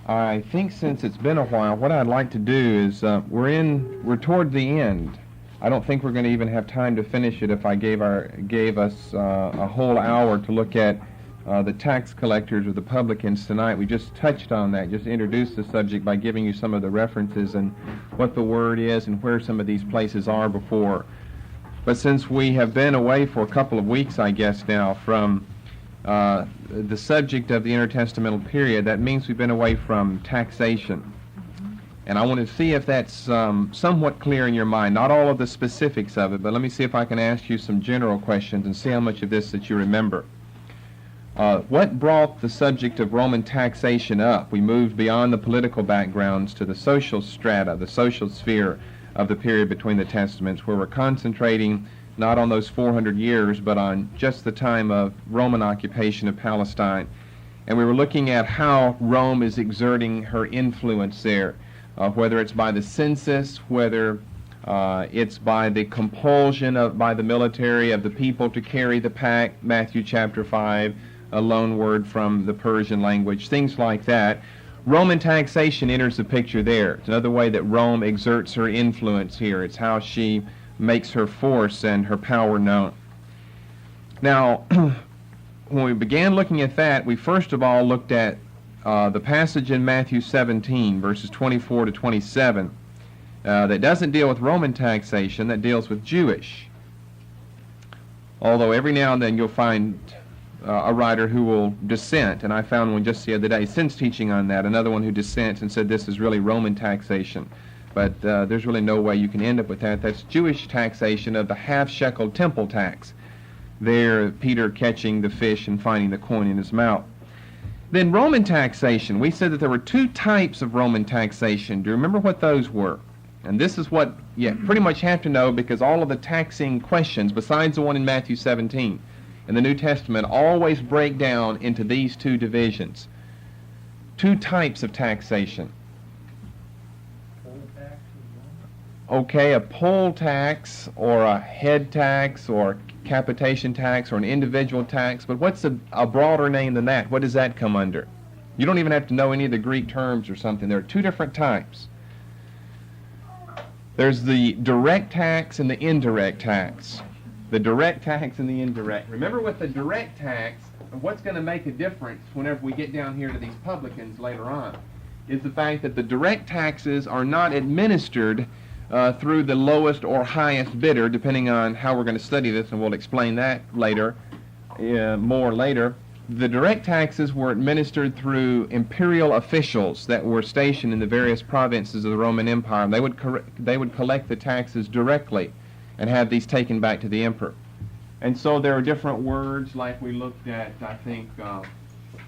I think since it's been a while, what I'd like to do is we're toward the end. I don't think we're going to even have time to finish it if I gave us a whole hour to look at the tax collectors or the publicans tonight. We just touched on that, just introduced the subject by giving you some of the references and what the word is and where some of these places are before. But since we have been away for a couple of weeks, I guess now, from the subject of the intertestamental period, that means we've been away from taxation. And I want to see if that's somewhat clear in your mind. Not all of the specifics of it, but let me see if I can ask you some general questions and see how much of this that you remember. What brought the subject of Roman taxation up? We moved beyond the political backgrounds to the social strata, the social sphere of the period between the Testaments, where we're concentrating not on those 400 years, but on just the time of Roman occupation of Palestine. And we were looking at how Rome is exerting her influence there, whether it's by the census, whether it's by the compulsion by the military of the people to carry the pact, Matthew chapter 5, a loan word from the Persian language, things like that. Roman taxation enters the picture there. It's another way that Rome exerts her influence here. It's how she makes her force and her power known. Now, when we began looking at that, we first of all looked at the passage in Matthew 17, verses 24 to 27, that doesn't deal with Roman taxation, that deals with Jewish. Although every now and then you'll find a writer who will dissent, and I found one just the other day since teaching on that, another one who dissents and said this is really Roman taxation. But there's really no way you can end up with that. That's Jewish taxation of the half-shekel temple tax. There, Peter catching the fish and finding the coin in his mouth. Then Roman taxation. We said that there were two types of Roman taxation. Do you remember what those were? And this is what you pretty much have to know, because all of the taxing questions, besides the one in Matthew 17, in the New Testament, always break down into these two divisions. Two types of taxation. Okay, a poll tax or a head tax or capitation tax or an individual tax, but what's a broader name than that? What does that come under? You don't even have to know any of the Greek terms or something. There are two different types. There's the direct tax and the indirect tax. The direct tax and the indirect. Remember, with the direct tax, what's going to make a difference whenever we get down here to these publicans later on is the fact that the direct taxes are not administered through the lowest or highest bidder, depending on how we're going to study this, and we'll explain that later, more later. The direct taxes were administered through imperial officials that were stationed in the various provinces of the Roman Empire. They would collect the taxes directly and have these taken back to the emperor. And so there are different words, like we looked at, I think,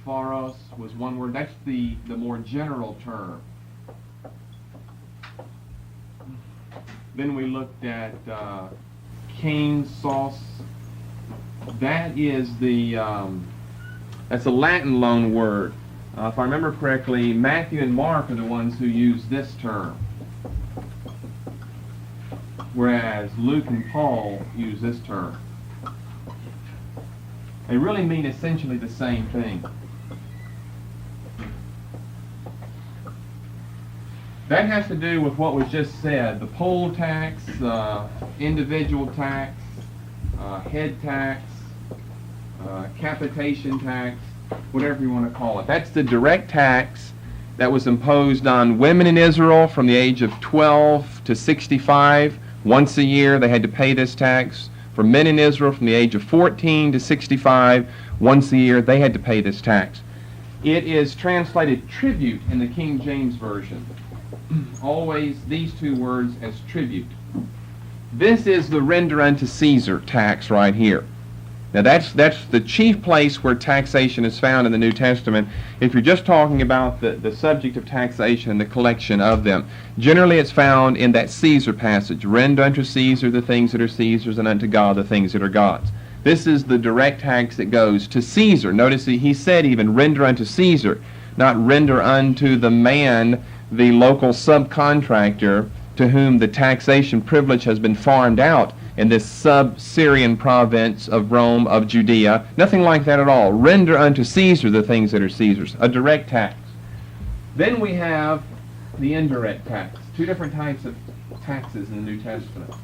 pharos was one word. That's the more general term. Then we looked at cane sauce. That is that's a Latin loan word. If I remember correctly, Matthew and Mark are the ones who use this term, whereas Luke and Paul use this term. They really mean essentially the same thing. That has to do with what was just said, the poll tax, individual tax, head tax, capitation tax, whatever you want to call it. That's the direct tax that was imposed on women in Israel from the age of 12 to 65. Once a year they had to pay this tax. For men in Israel from the age of 14 to 65, once a year they had to pay this tax. It is translated tribute in the King James Version. Always these two words as tribute. This is the render unto Caesar tax right here. Now that's the chief place where taxation is found in the New Testament. If you're just talking about the subject of taxation and the collection of them, generally it's found in that Caesar passage. Render unto Caesar the things that are Caesar's, and unto God the things that are God's. This is the direct tax that goes to Caesar. Notice he said even render unto Caesar, not render unto the man, the local subcontractor to whom the taxation privilege has been farmed out in this sub-Syrian province of Rome, of Judea. Nothing like that at all. Render unto Caesar the things that are Caesar's. A direct tax. Then we have the indirect tax. Two different types of taxes in the New Testament.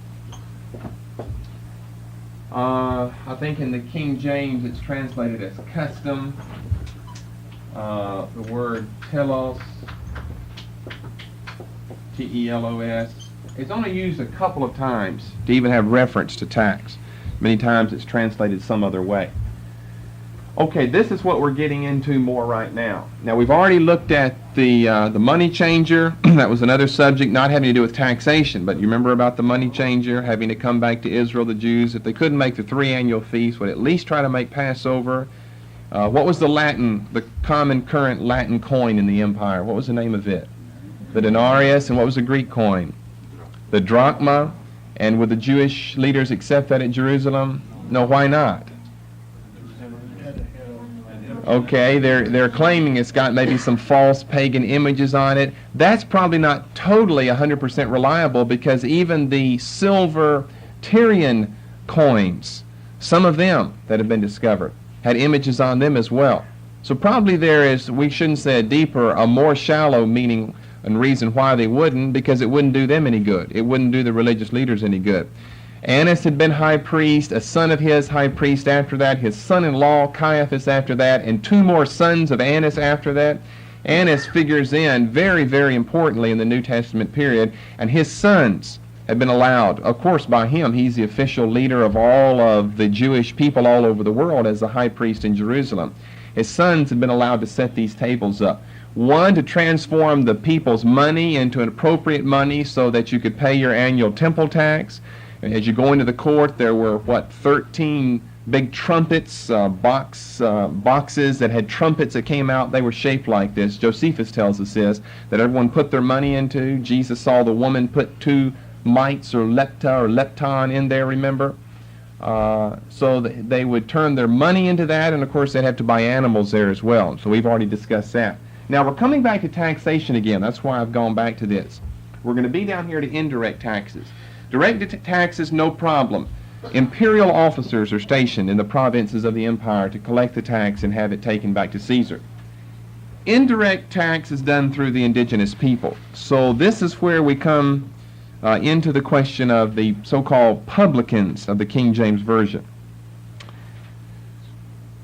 I think in the King James it's translated as custom. The word telos, T-E-L-O-S, it's only used a couple of times to even have reference to tax. Many times it's translated some other way. Okay, this is what we're getting into more right now. Now, we've already looked at the money changer. That was another subject not having to do with taxation, but you remember about the money changer having to come back to Israel, the Jews. If they couldn't make the 3 annual feasts, would at least try to make Passover. What was the common current Latin coin in the empire? What was the name of it? The denarius. And what was the Greek coin? The drachma. And would the Jewish leaders accept that at Jerusalem? No, why not? Okay, they're claiming it's got maybe some false pagan images on it. That's probably not totally 100% reliable, because even the silver Tyrian coins, some of them that have been discovered, had images on them as well. So probably there is, we shouldn't say a more shallow meaning and reason why they wouldn't, because it wouldn't do them any good. It wouldn't do the religious leaders any good. Annas had been high priest, a son of his high priest after that, his son-in-law Caiaphas after that, and 2 more sons of Annas after that. Annas figures in very, very importantly in the New Testament period, and his sons have been allowed, of course by him, he's the official leader of all of the Jewish people all over the world as the high priest in Jerusalem. His sons have been allowed to set these tables up. One, to transform the people's money into an appropriate money so that you could pay your annual temple tax. As you go into the court, there were, 13 big trumpets, boxes that had trumpets that came out. They were shaped like this. Josephus tells us this, that everyone put their money into. Jesus saw the woman put 2 mites or lepton in there, remember? So they would turn their money into that, and of course they'd have to buy animals there as well. So we've already discussed that. Now we're coming back to taxation again. That's why I've gone back to this. We're going to be down here to indirect taxes. Direct taxes, no problem. Imperial officers are stationed in the provinces of the empire to collect the tax and have it taken back to Caesar. Indirect tax is done through the indigenous people. So this is where we come into the question of the so-called publicans of the King James Version.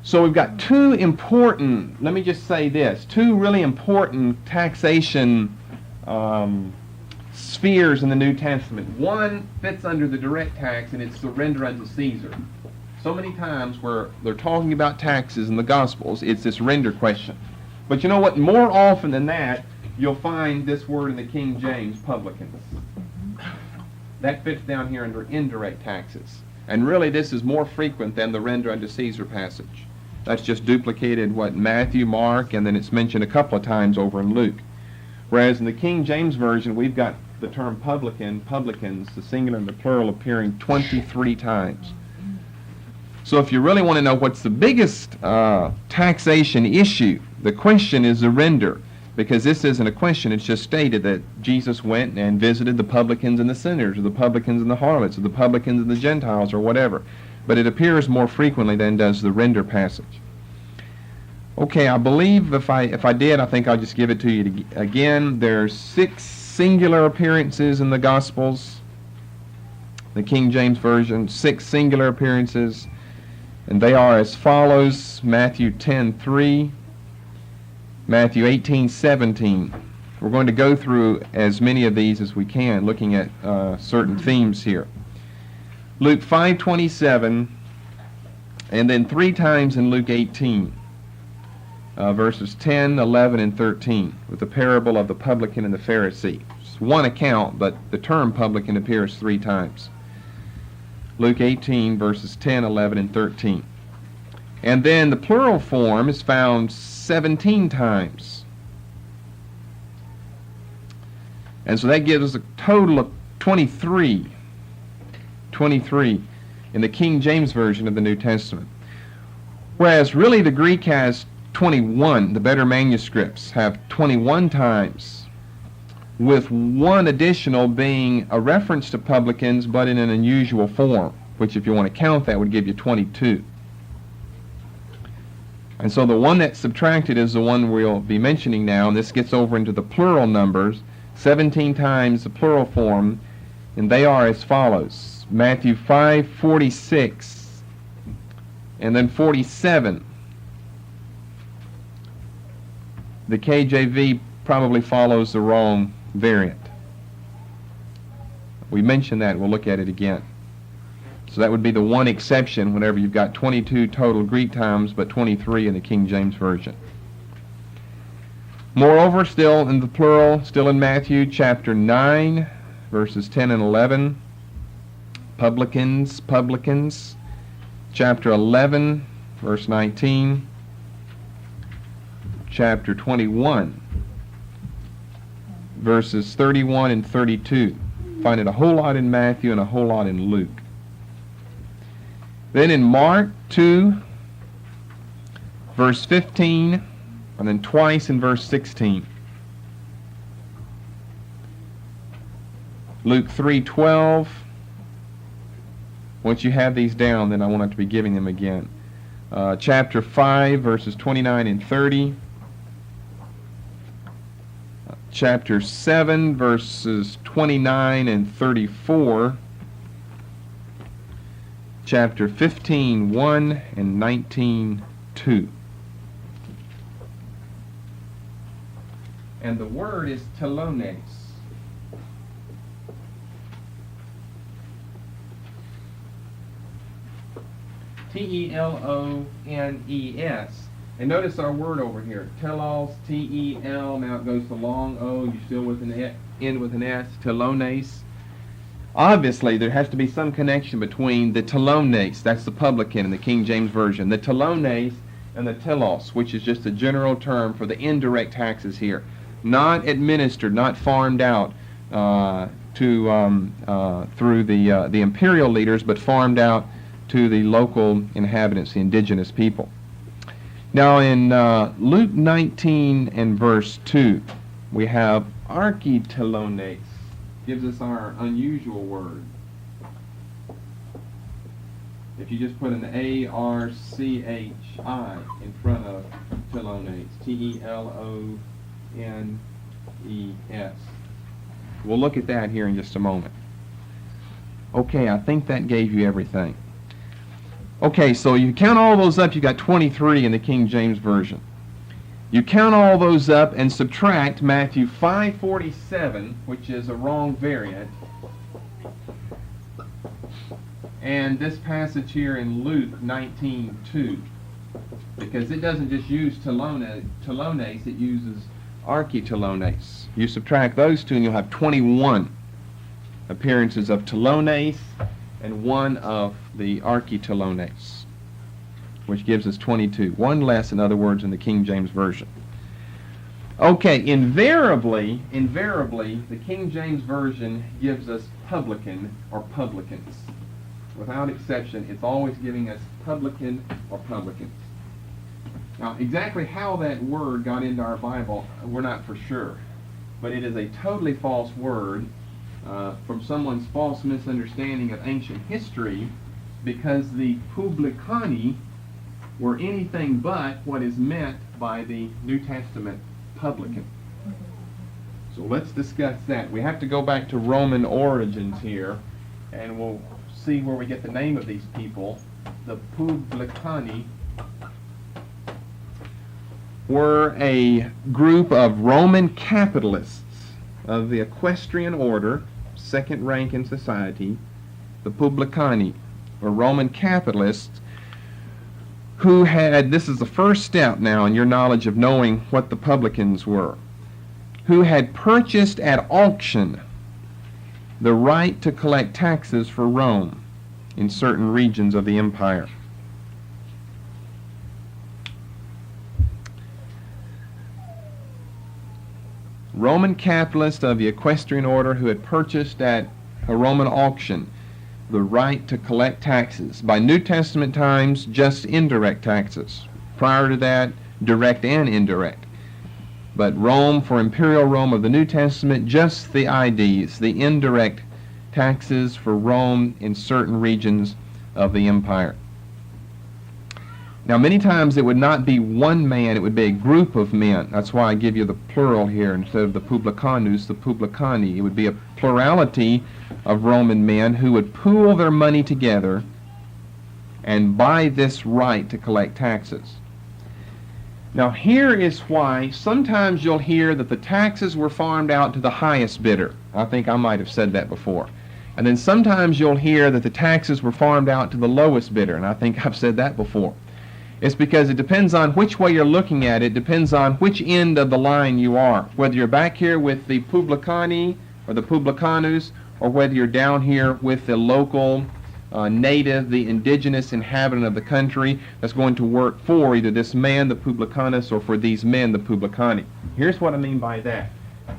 So we've got 2 important, let me just say this, 2 really important taxation spheres in the New Testament. One fits under the direct tax, and it's surrender unto Caesar. So many times where they're talking about taxes in the Gospels, it's this render question. But you know what? More often than that, you'll find this word in the King James, publicans. That fits down here under indirect taxes. And really this is more frequent than the render unto Caesar passage. That's just duplicated Matthew, Mark, and then it's mentioned a couple of times over in Luke. Whereas in the King James Version, we've got the term publicans, the singular and the plural, appearing 23 times. So if you really want to know what's the biggest taxation issue, the question is the render. Because this isn't a question, it's just stated that Jesus went and visited the publicans and the sinners, or the publicans and the harlots, or the publicans and the Gentiles, or whatever. But it appears more frequently than does the render passage. Okay, I believe if I did, I think I'll just give it to you again. There's 6 singular appearances in the Gospels, the King James Version, 6 singular appearances, and they are as follows: Matthew 10:3, Matthew 18:17. We're going to go through as many of these as we can, looking at certain themes here. Luke 5:27, and then 3 times in Luke 18. Verses 10, 11, and 13, with the parable of the publican and the Pharisee. It's one account, but the term publican appears 3 times. Luke 18, verses 10, 11, and 13. And then the plural form is found 17 times. And so that gives us a total of 23. 23 in the King James Version of the New Testament. Whereas really the Greek has 21, the better manuscripts have 21 times, with 1 additional being a reference to publicans, but in an unusual form, which if you want to count that would give you 22. And so the one that's subtracted is the one we'll be mentioning now, and this gets over into the plural numbers, 17 times the plural form, and they are as follows. Matthew 5:46, and then 47. The KJV probably follows the wrong variant. We mentioned that. We'll look at it again. So that would be the one exception whenever you've got 22 total Greek times, but 23 in the King James Version. Moreover, still in the plural, still in Matthew chapter 9, verses 10 and 11, publicans, publicans. Chapter 11, verse 19. Chapter 21, verses 31 and 32. Find it a whole lot in Matthew and a whole lot in Luke. Then in Mark 2, verse 15, and then twice in verse 16. Luke 3:12. Once you have these down, then I won't have to be giving them again. Chapter 5, verses 29 and 30. Chapter 7, verses 29 and 34. Chapter 15:1 and 19:2. And the word is telones. T-E-L-O-N-E-S. And notice our word over here, telos, T-E-L, now it goes to long O, you still with an end with an S, telones. Obviously, there has to be some connection between the telones, that's the publican in the King James Version, the telones and the telos, which is just a general term for the indirect taxes here. Not administered, not farmed out through the imperial leaders, but farmed out to the local inhabitants, the indigenous people. Now in Luke 19 and verse 2, we have architelones. Gives us our unusual word. If you just put an A-R-C-H-I in front of telones, T-E-L-O-N-E-S. We'll look at that here in just a moment. Okay, I think that gave you everything. Okay, so you count all those up, you got 23 in the King James Version. You count all those up and subtract Matthew 5:47, which is a wrong variant, and this passage here in Luke 19:2, because it doesn't just use telones, it uses architelones. You subtract those two and you'll have 21 appearances of telones and one of the architelones, which gives us 22. One less, in other words, in the King James Version. Okay, invariably, the King James Version gives us publican or publicans. Without exception, it's always giving us publican or publicans. Now, exactly how that word got into our Bible, we're not for sure. But it is a totally false word from someone's false misunderstanding of ancient history, because the publicani were anything but what is meant by the New Testament publican. So let's discuss that. We have to go back to Roman origins here, and we'll see where we get the name of these people. The publicani were a group of Roman capitalists of the equestrian order, second rank in society. The publicani were Roman capitalists who had, this is the first step now in your knowledge of knowing what the publicans were, who had purchased at auction the right to collect taxes for Rome in certain regions of the empire. Roman capitalists of the equestrian order who had purchased at a Roman auction the right to collect taxes. By New Testament times, just indirect taxes. Prior to that, direct and indirect. But Rome, for Imperial Rome of the New Testament, just the IDs, the indirect taxes for Rome in certain regions of the empire. Now, many times it would not be one man, it would be a group of men. That's why I give you the plural here instead of the publicanus, the publicani. It would be a plurality of Roman men who would pool their money together and buy this right to collect taxes. Now, here is why sometimes you'll hear that the taxes were farmed out to the highest bidder. I think I might have said that before. And then sometimes you'll hear that the taxes were farmed out to the lowest bidder, and I think I've said that before. It's because it depends on which way you're looking at it, depends on which end of the line you are. Whether you're back here with the publicani or the publicanus, or whether you're down here with the local native, the indigenous inhabitant of the country that's going to work for either this man, the publicanus, or for these men, the publicani. Here's what I mean by that.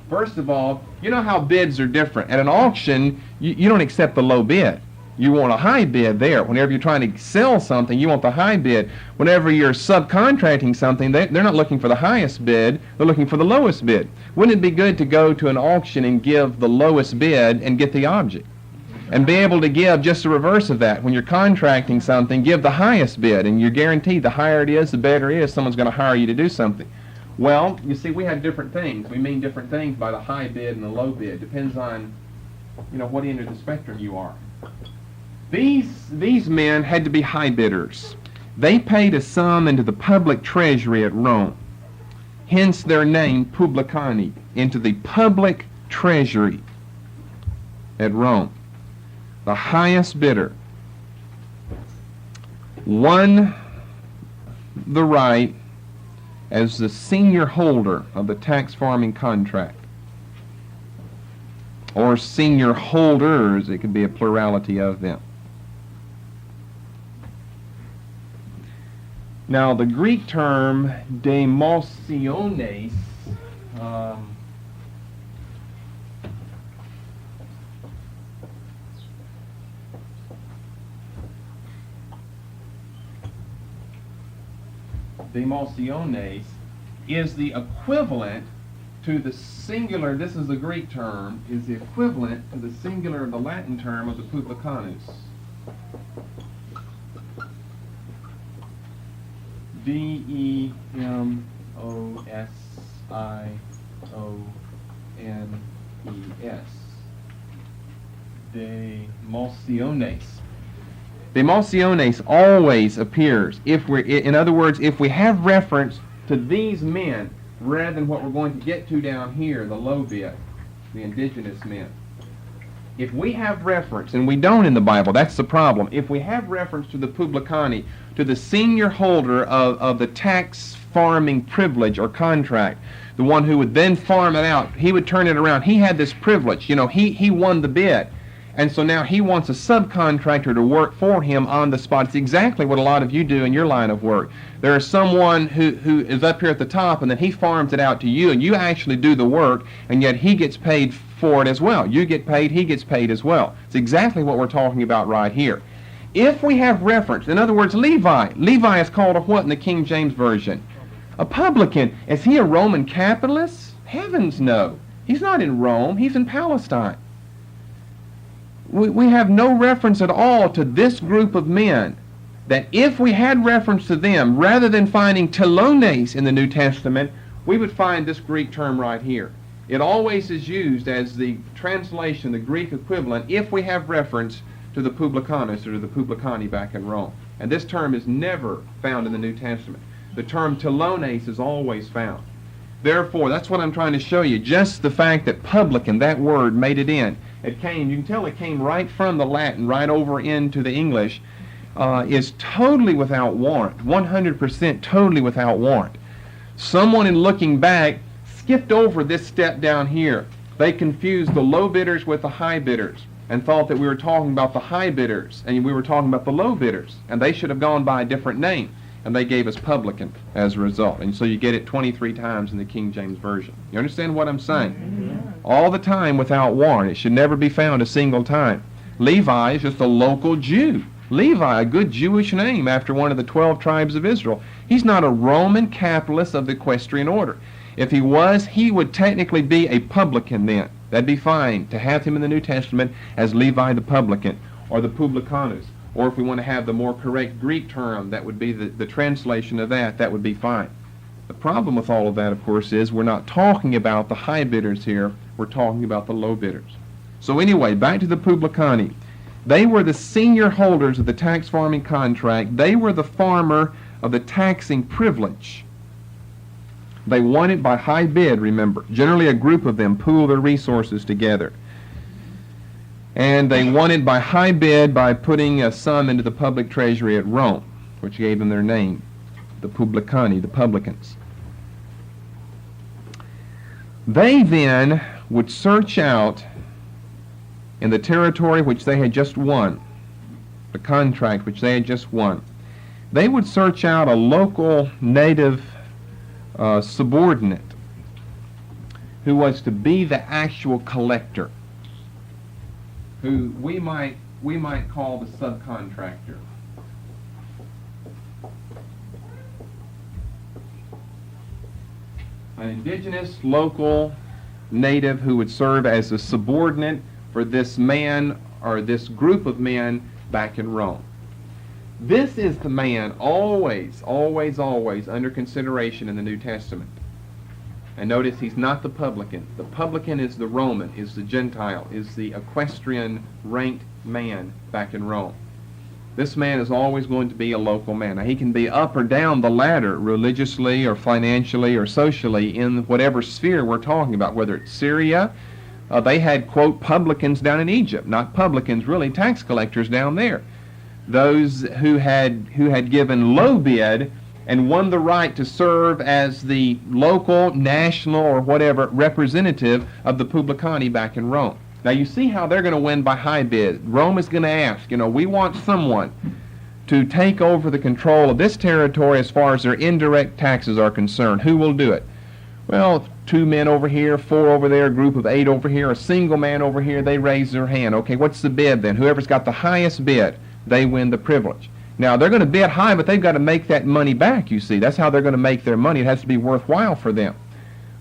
First of all, you know how bids are different. At an auction, you don't accept the low bid. You want a high bid there. Whenever you're trying to sell something, you want the high bid. Whenever you're subcontracting something, they're not looking for the highest bid, they're looking for the lowest bid. Wouldn't it be good to go to an auction and give the lowest bid and get the object? And be able to give just the reverse of that. When you're contracting something, give the highest bid, and you're guaranteed the higher it is, the better it is, someone's going to hire you to do something. Well, you see, we have different things. We mean different things by the high bid and the low bid. Depends on, what end of the spectrum you are. These men had to be high bidders. They paid a sum into the public treasury at Rome. Hence their name, publicani, into the public treasury at Rome. The highest bidder won the right as the senior holder of the tax farming contract. Or senior holders, it could be a plurality of them. Now, the Greek term demotiones demotiones is the equivalent to the singular, this is the Greek term, is the equivalent to the singular, the Latin term of the publicanus. D-E-M-O-S-I-O-N-E-S. Demotiones. Demotiones always appears in other words, if we have reference to these men rather than what we're going to get to down here, the low bid, the indigenous men. If we have reference, and we don't in the Bible, that's the problem. If we have reference to the publicani, to the senior holder of the tax farming privilege or contract, the one who would then farm it out, he would turn it around. He had this privilege. He won the bid. And so now he wants a subcontractor to work for him on the spot. It's exactly what a lot of you do in your line of work. There is someone who is up here at the top, and then he farms it out to you, and you actually do the work, and yet he gets paid for it as well. You get paid, he gets paid as well. It's exactly what we're talking about right here. If we have reference, in other words, Levi is called a what in the King James Version? A publican. Is he a Roman capitalist? Heavens no. He's not in Rome. He's in Palestine. We have no reference at all to this group of men, that if we had reference to them, rather than finding telones in the New Testament, we would find this Greek term right here. It always is used as the translation, the Greek equivalent, if we have reference to the publicanus or to the publicani back in Rome. And this term is never found in the New Testament. The term telones is always found. Therefore, that's what I'm trying to show you. Just the fact that publican, that word, made it in. You can tell it came right from the Latin, right over into the English, is totally without warrant, 100% totally without warrant. Someone in looking back skipped over this step down here. They confused the low bidders with the high bidders and thought that we were talking about the high bidders and we were talking about the low bidders, and they should have gone by a different name. And they gave us publican as a result. And so you get it 23 times in the King James Version. You understand what I'm saying? Mm-hmm. All the time without warrant. It should never be found a single time. Levi is just a local Jew. Levi, a good Jewish name after one of the 12 tribes of Israel. He's not a Roman capitalist of the equestrian order. If he was, he would technically be a publican then. That'd be fine to have him in the New Testament as Levi the publican or the publicanus. Or if we want to have the more correct Greek term, that would be the translation of that, that would be fine. The problem with all of that, of course, is we're not talking about the high bidders here, we're talking about the low bidders. So anyway, back to the publicani. They were the senior holders of the tax farming contract. They were the farmer of the taxing privilege. They won it by high bid, remember. Generally a group of them pool their resources together. And they won it by high bid by putting a sum into the public treasury at Rome, which gave them their name, the publicani, the publicans. They then would search out in the territory which they had just won, the contract which they had just won, they would search out a local native subordinate who was to be the actual collector, who we might call the subcontractor. An indigenous local native who would serve as a subordinate for this man or this group of men back in Rome. This is the man always under consideration in the New Testament. And notice he's not the publican. The publican is the Roman, is the Gentile, is the equestrian ranked man back in Rome. This man is always going to be a local man. Now he can be up or down the ladder religiously or financially or socially in whatever sphere we're talking about, whether it's Syria. They had, quote, publicans down in Egypt, not publicans, really tax collectors down there. Those who had given low bid and won the right to serve as the local, national, or whatever representative of the publicani back in Rome. Now you see how they're going to win by high bid. Rome is going to ask, we want someone to take over the control of this territory as far as their indirect taxes are concerned. Who will do it? Well, 2 men over here, 4 over there, a group of 8 over here, a single man over here, they raise their hand. Okay, what's the bid then? Whoever's got the highest bid, they win the privilege. Now, they're going to bid high, but they've got to make that money back, you see. That's how they're going to make their money. It has to be worthwhile for them.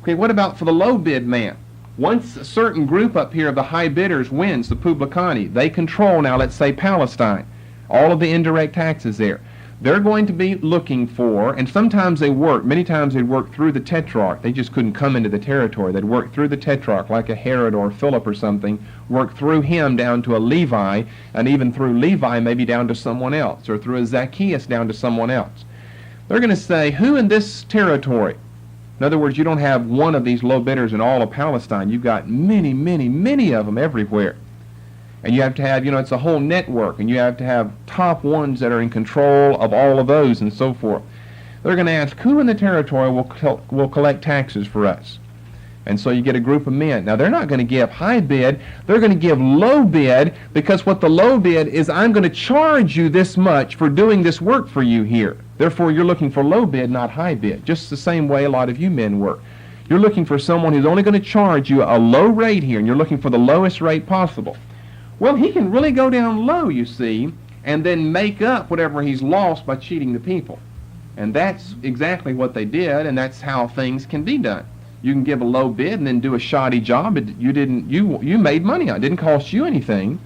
Okay, what about for the low bid man? Once a certain group up here of the high bidders wins the publicani, they control now, let's say, Palestine, all of the indirect taxes there. They're going to be looking for, and sometimes they work, many times they work through the tetrarch. They just couldn't come into the territory. They'd work through the tetrarch, like a Herod or Philip or something, work through him down to a Levi, and even through Levi maybe down to someone else, or through a Zacchaeus down to someone else. They're going to say, who in this territory? In other words, you don't have one of these low bidders in all of Palestine. You've got many, many, many of them everywhere. And you have to have, it's a whole network, and you have to have top ones that are in control of all of those and so forth. They're going to ask, who in the territory will collect taxes for us? And so you get a group of men. Now, they're not going to give high bid. They're going to give low bid, because what the low bid is, I'm going to charge you this much for doing this work for you here. Therefore, you're looking for low bid, not high bid, just the same way a lot of you men work. You're looking for someone who's only going to charge you a low rate here, and you're looking for the lowest rate possible. Well, he can really go down low, you see, and then make up whatever he's lost by cheating the people. And that's exactly what they did, and that's how things can be done. You can give a low bid and then do a shoddy job. You made money on it. It didn't cost you anything.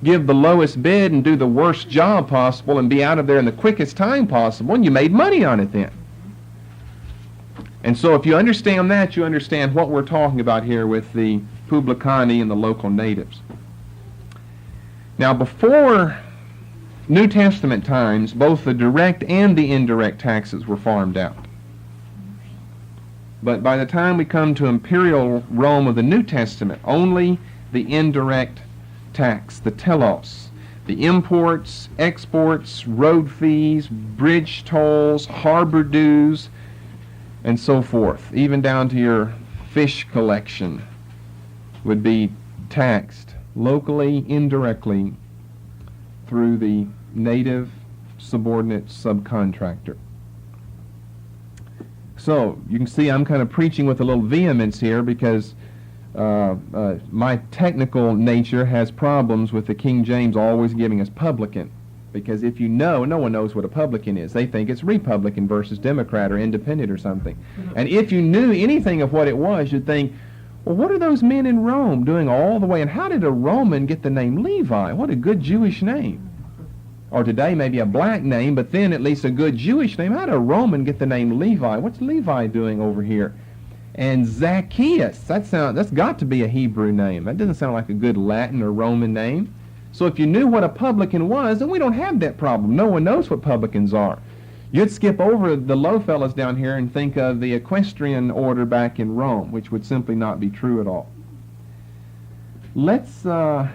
Give the lowest bid and do the worst job possible and be out of there in the quickest time possible, and you made money on it then. And so if you understand that, you understand what we're talking about here with the publicani and the local natives. Now, before New Testament times, both the direct and the indirect taxes were farmed out. But by the time we come to imperial Rome of the New Testament, only the indirect tax, the telos, the imports, exports, road fees, bridge tolls, harbor dues, and so forth, even down to your fish collection, would be taxed locally, indirectly, through the native subordinate subcontractor. So you can see I'm kind of preaching with a little vehemence here, because my technical nature has problems with the King James always giving us publican. Because if you know, no one knows what a publican is. They think it's Republican versus Democrat or Independent or something. And if you knew anything of what it was, you'd think, well, what are those men in Rome doing all the way? And how did a Roman get the name Levi? What a good Jewish name. or today maybe a black name, but then at least a good Jewish name. How did a Roman get the name Levi? What's Levi doing over here? And Zacchaeus, that's got to be a Hebrew name. That doesn't sound like a good Latin or Roman name. So if you knew what a publican was, then we don't have that problem. No one knows what publicans are. You'd skip over the low fellas down here and think of the equestrian order back in Rome, which would simply not be true at all. Now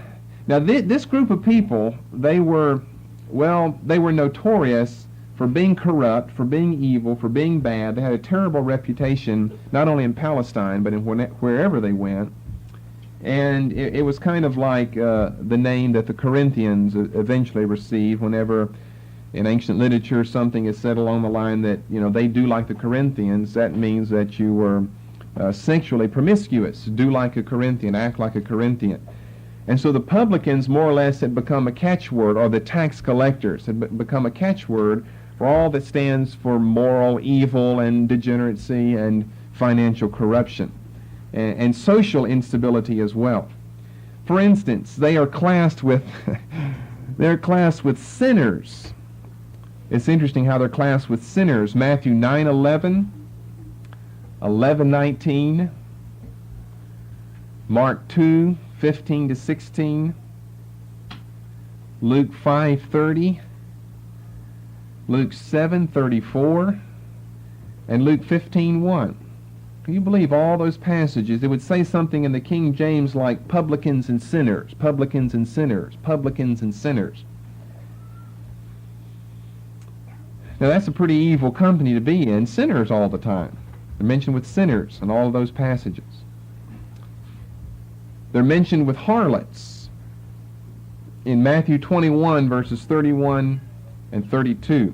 this group of people, they were notorious for being corrupt, for being evil, for being bad. They had a terrible reputation, not only in Palestine, but in wherever they went. And it was kind of like the name that the Corinthians eventually received whenever in ancient literature something is said along the line that, they do like the Corinthians. That means that you were sexually promiscuous. Do like a Corinthian, act like a Corinthian. And so the publicans more or less had become a catchword, or the tax collectors had become a catchword for all that stands for moral evil and degeneracy and financial corruption and social instability as well. For instance, they are classed with sinners. It's interesting how they're classed with sinners. Matthew 9:11, 11:19, Mark 2:15-16, Luke 5:30, Luke 7:34, and Luke 15:1. Can you believe all those passages? It would say something in the King James like publicans and sinners, publicans and sinners, publicans and sinners. Now that's a pretty evil company to be in, sinners all the time. They're mentioned with sinners in all of those passages. They're mentioned with harlots in Matthew 21, verses 31 and 32.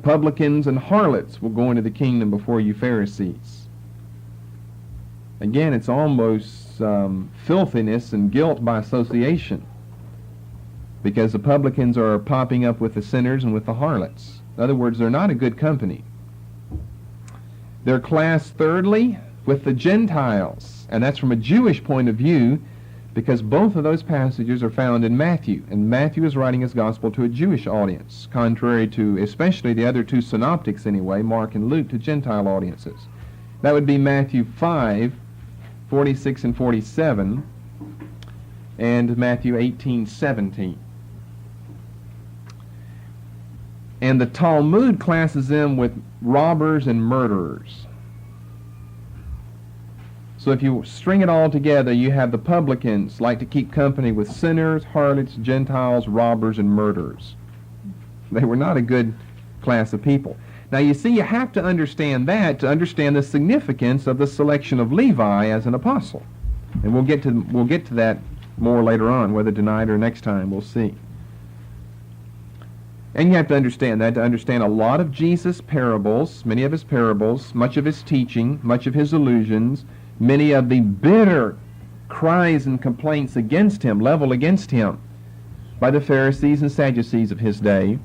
Publicans and harlots will go into the kingdom before you Pharisees. Again, it's almost filthiness and guilt by association, because the publicans are popping up with the sinners and with the harlots. In other words, they're not a good company. They're classed thirdly with the Gentiles, and that's from a Jewish point of view, because both of those passages are found in Matthew, and Matthew is writing his gospel to a Jewish audience, contrary to especially the other two synoptics anyway, Mark and Luke, to Gentile audiences. That would be Matthew 5:46 and 47, and Matthew 18:17. And the Talmud classes them with robbers and murderers. So if you string it all together, you have the publicans like to keep company with sinners, harlots, Gentiles, robbers, and murderers. They were not a good class of people. Now you see, you have to understand that to understand the significance of the selection of Levi as an apostle. And we'll get to that more later on, whether tonight or next time, we'll see. And you have to understand that to understand a lot of Jesus' parables, many of his parables, much of his teaching, much of his allusions, many of the bitter cries and complaints against him, leveled against him by the Pharisees and Sadducees of his day.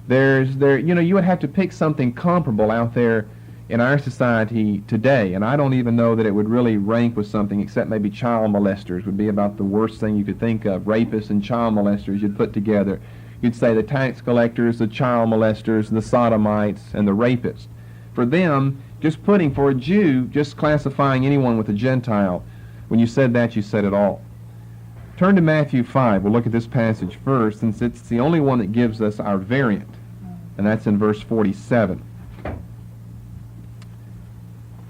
You would have to pick something comparable out there in our society today, and I don't even know that it would really rank with something except maybe child molesters would be about the worst thing you could think of. Rapists and child molesters you'd put together. You'd say the tax collectors, the child molesters, the sodomites, and the rapists. For them, just putting, for a Jew, just classifying anyone with a Gentile, when you said that, you said it all. Turn to Matthew 5. We'll look at this passage first, since it's the only one that gives us our variant, and that's in verse 47.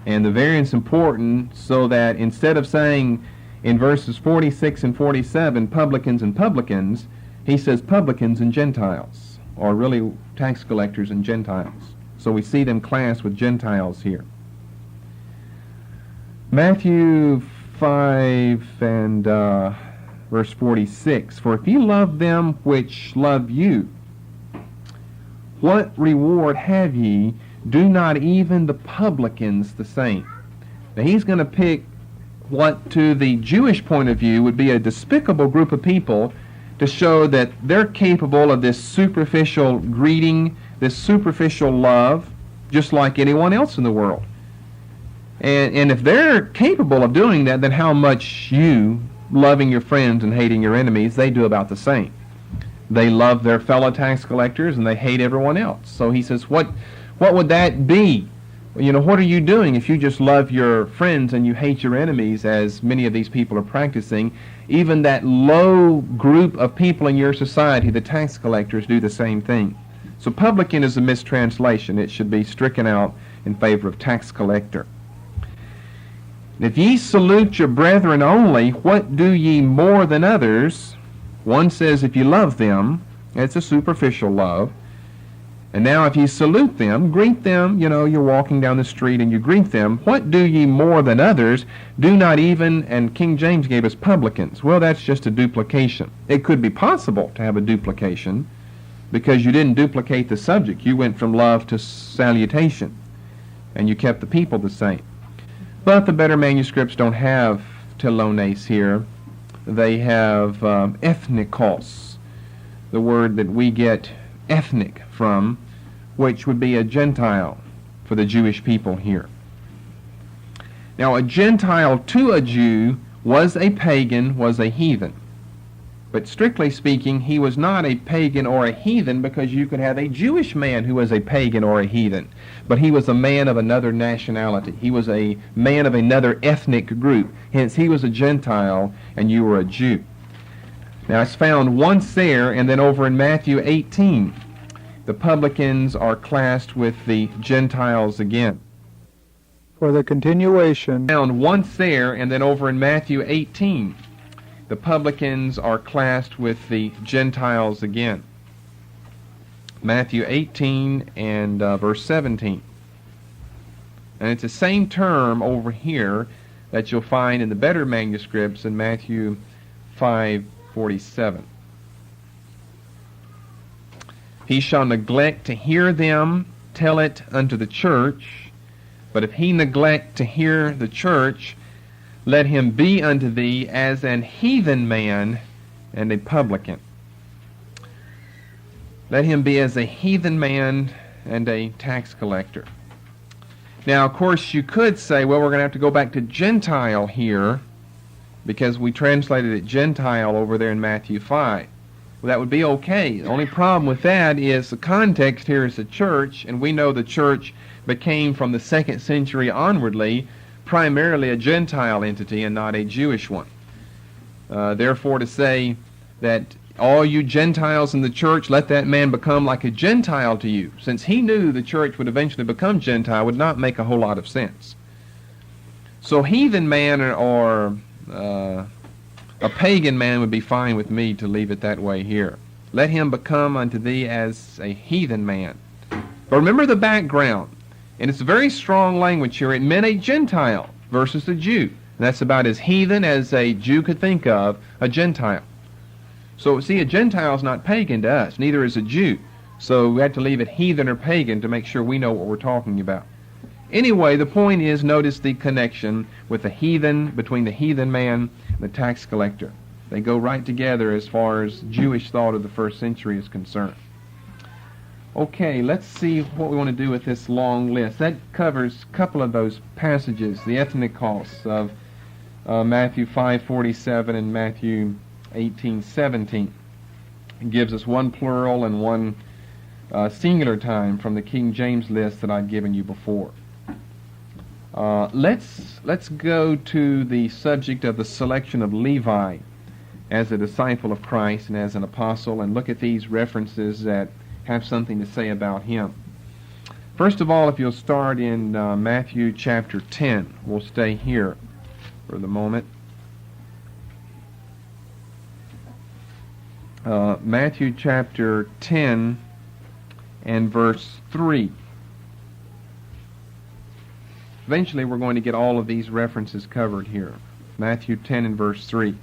And the variant's important so that instead of saying in verses 46 and 47, publicans and publicans, he says publicans and Gentiles, or really tax collectors and Gentiles. So we see them classed with Gentiles here. Matthew 5 and verse 46, for if you love them which love you, what reward have ye? Do not even the publicans the same? Now he's going to pick what to the Jewish point of view would be a despicable group of people to show that they're capable of this superficial greeting, this superficial love, just like anyone else in the world. And if they're capable of doing that, then how much you, loving your friends and hating your enemies, they do about the same. They love their fellow tax collectors and they hate everyone else. So he says, what would that be? You know, what are you doing if you just love your friends and you hate your enemies, as many of these people are practicing? Even that low group of people in your society, the tax collectors, do the same thing. So publican is a mistranslation. It should be stricken out in favor of tax collector. If ye salute your brethren only, what do ye more than others? One says if you love them, it's a superficial love. And now if you salute them, greet them, you know, you're walking down the street and you greet them, what do ye more than others? Do not even, and King James gave us publicans. Well, that's just a duplication. It could be possible to have a duplication because you didn't duplicate the subject. You went from love to salutation, and you kept the people the same. But the better manuscripts don't have telones here. They have ethnikos, the word that we get ethnic from, which would be a Gentile for the Jewish people here. Now, a Gentile to a Jew was a pagan, was a heathen. But strictly speaking, he was not a pagan or a heathen, because you could have a Jewish man who was a pagan or a heathen. But he was a man of another nationality. He was a man of another ethnic group. Hence, he was a Gentile and you were a Jew. Now, it's found once there, and then over in Matthew 18, the publicans are classed with the Gentiles again. For the continuation. Found once there, and then over in Matthew 18, the publicans are classed with the Gentiles again. Matthew 18 and verse 17. And it's the same term over here that you'll find in the better manuscripts in Matthew 5:47. He shall neglect to hear them, tell it unto the church. But if he neglect to hear the church, let him be unto thee as an heathen man and a publican. Let him be as a heathen man and a tax collector. Now, of course, you could say, well, we're going to have to go back to Gentile here, because we translated it Gentile over there in Matthew 5. Well, that would be okay. The only problem with that is the context here is the church, and we know the church became from the 2nd century onwardly primarily a Gentile entity and not a Jewish one. Therefore, to say that all you Gentiles in the church, let that man become like a Gentile to you, since he knew the church would eventually become Gentile, would not make a whole lot of sense. So heathen man or a pagan man would be fine with me to leave it that way here. Let him become unto thee as a heathen man. But remember the background. And it's very strong language here. It meant a Gentile versus a Jew. And that's about as heathen as a Jew could think of a Gentile. So, see, a Gentile is not pagan to us. Neither is a Jew. So we have to leave it heathen or pagan to make sure we know what we're talking about. Anyway, the point is, notice the connection with the heathen, between the heathen man and the tax collector. They go right together as far as Jewish thought of the 1st century is concerned. Okay, let's see what we want to do with this long list. That covers a couple of those passages, the ethnikos of Matthew 5:47 and Matthew 18:17. It gives us one plural and one singular time from the King James list that I've given you before. Let's go to the subject of the selection of Levi as a disciple of Christ and as an apostle, and look at these references that have something to say about him. First of all, if you'll start in Matthew chapter 10. We'll stay here for the moment. Matthew chapter 10 and verse 3. Eventually we're going to get all of these references covered here. Matthew 10 and verse 3.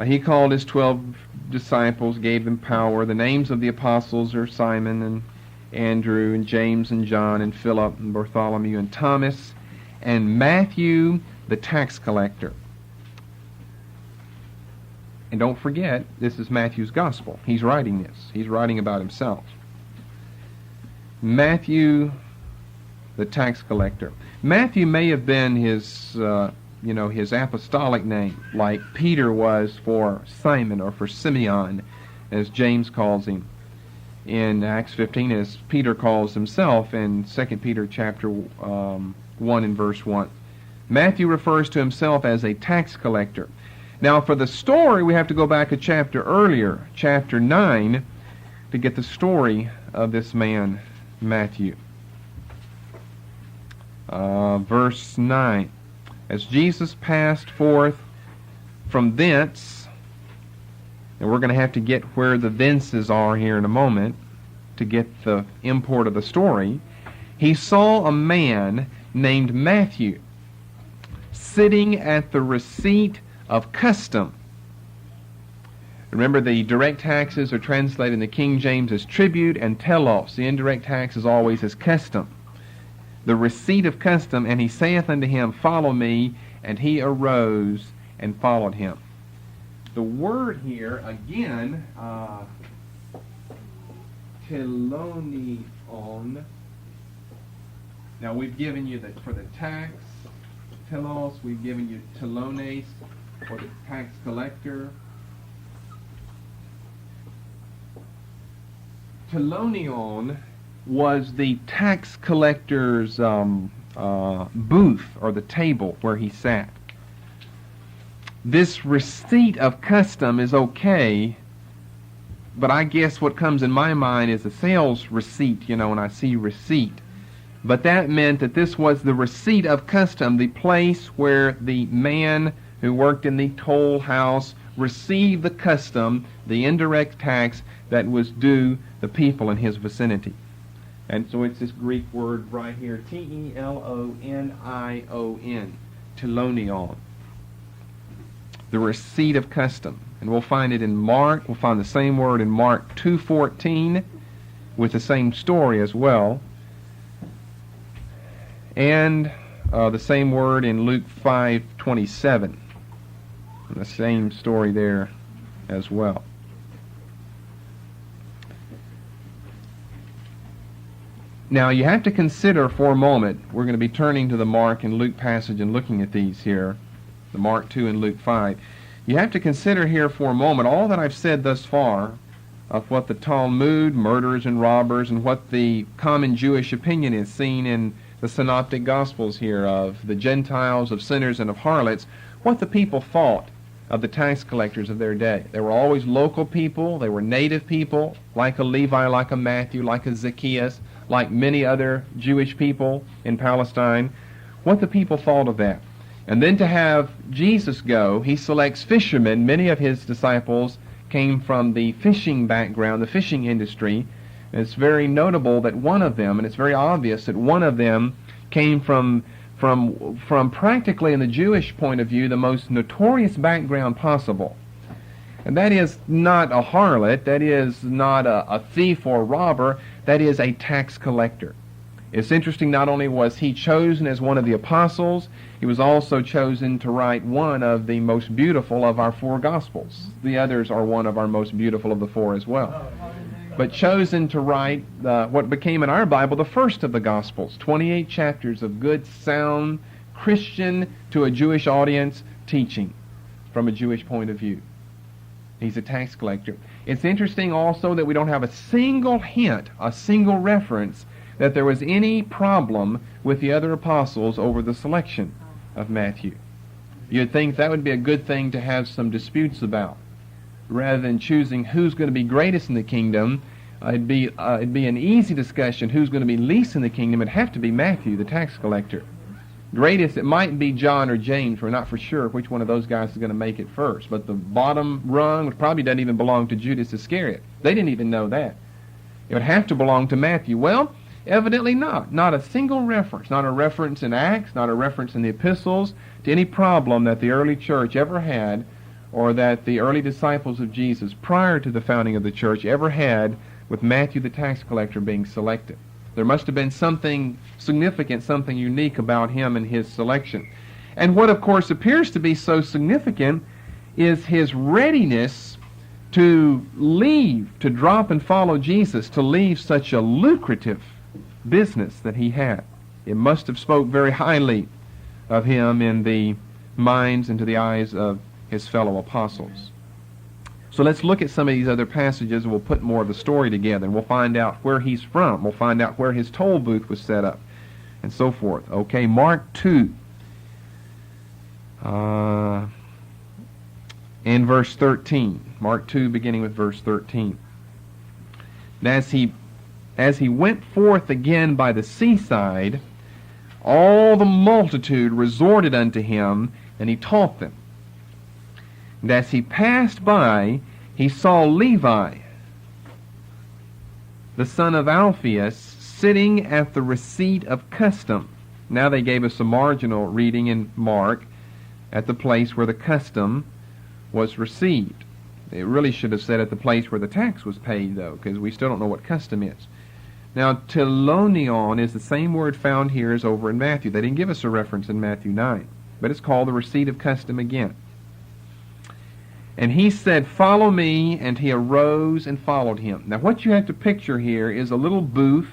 He called his 12 disciples, gave them power. The names of the apostles are Simon and Andrew and James and John and Philip and Bartholomew and Thomas and Matthew the tax collector. And don't forget, this is Matthew's gospel. He's writing this. He's writing about himself. Matthew the tax collector. Matthew may have been his his apostolic name, like Peter was for Simon or for Simeon, as James calls him in Acts 15, as Peter calls himself in 2 Peter chapter 1 and verse 1. Matthew refers to himself as a tax collector. Now, for the story, we have to go back a chapter earlier, chapter 9, to get the story of this man, Matthew. Verse 9. As Jesus passed forth from thence, and we're going to have to get where the thences are here in a moment to get the import of the story, he saw a man named Matthew sitting at the receipt of custom. Remember, the direct taxes are translated in the King James as tribute and telos. The indirect tax is always as custom. The receipt of custom, and he saith unto him, Follow me, and he arose and followed him. The word here, again, telonion. Now, we've given you that for the tax, telos, we've given you telones for the tax collector. Telonion was the tax collector's booth or the table where he sat. This receipt of custom is okay, but I guess what comes in my mind is a sales receipt, when I see receipt. But that meant that this was the receipt of custom, the place where the man who worked in the toll house received the custom, the indirect tax that was due the people in his vicinity. And so it's this Greek word right here, Telonion, telonion, the receipt of custom. And we'll find it in Mark. We'll find the same word in Mark 2:14 with the same story as well. And the same word in Luke 5:27. The same story there as well. Now, you have to consider for a moment, we're going to be turning to the Mark and Luke passage and looking at these here, the Mark 2 and Luke 5. You have to consider here for a moment all that I've said thus far of what the Talmud, murderers and robbers, and what the common Jewish opinion is seen in the Synoptic Gospels here of the Gentiles, of sinners, and of harlots, what the people thought of the tax collectors of their day. They were always local people. They were native people, like a Levi, like a Matthew, like a Zacchaeus, like many other Jewish people in Palestine. What the people thought of that. And then to have Jesus go, he selects fishermen. Many of his disciples came from the fishing background, the fishing industry. And it's very notable that one of them, and it's very obvious that one of them came from practically, in the Jewish point of view, the most notorious background possible. And that is not a harlot, that is not a thief or a robber, that is a tax collector. It's interesting, not only was he chosen as one of the apostles, he was also chosen to write one of the most beautiful of our four Gospels. The others are one of our most beautiful of the four as well. But chosen to write what became in our Bible the first of the Gospels, 28 chapters of good, sound, Christian to a Jewish audience teaching from a Jewish point of view. He's a tax collector. It's interesting also that we don't have a single hint, a single reference, that there was any problem with the other apostles over the selection of Matthew. You'd think that would be a good thing to have some disputes about. Rather than choosing who's going to be greatest in the kingdom, it'd be an easy discussion who's going to be least in the kingdom. It'd have to be Matthew, the tax collector. Greatest, it might be John or James. We're not for sure which one of those guys is going to make it first. But the bottom rung, which probably doesn't even belong to Judas Iscariot. They didn't even know that. It would have to belong to Matthew. Well, evidently not. Not a single reference. Not a reference in Acts, not a reference in the epistles to any problem that the early church ever had, or that the early disciples of Jesus prior to the founding of the church ever had with Matthew the tax collector being selected. There must have been something significant, something unique about him and his selection. And what, of course, appears to be so significant is his readiness to leave, to drop and follow Jesus, to leave such a lucrative business that he had. It must have spoke very highly of him in the minds and to the eyes of his fellow apostles. So let's look at some of these other passages, and we'll put more of the story together, and we'll find out where he's from. We'll find out where his toll booth was set up, and so forth. Okay, Mark 2. In verse 13. Mark 2, beginning with verse 13. And as he went forth again by the seaside, all the multitude resorted unto him, and he taught them. And as he passed by, he saw Levi, the son of Alphaeus, sitting at the receipt of custom. Now they gave us a marginal reading in Mark at the place where the custom was received. It really should have said at the place where the tax was paid, though, because we still don't know what custom is. Now, telonion is the same word found here as over in Matthew. They didn't give us a reference in Matthew 9, but it's called the receipt of custom again. And he said, "Follow me," and he arose and followed him. Now, what you have to picture here is a little booth.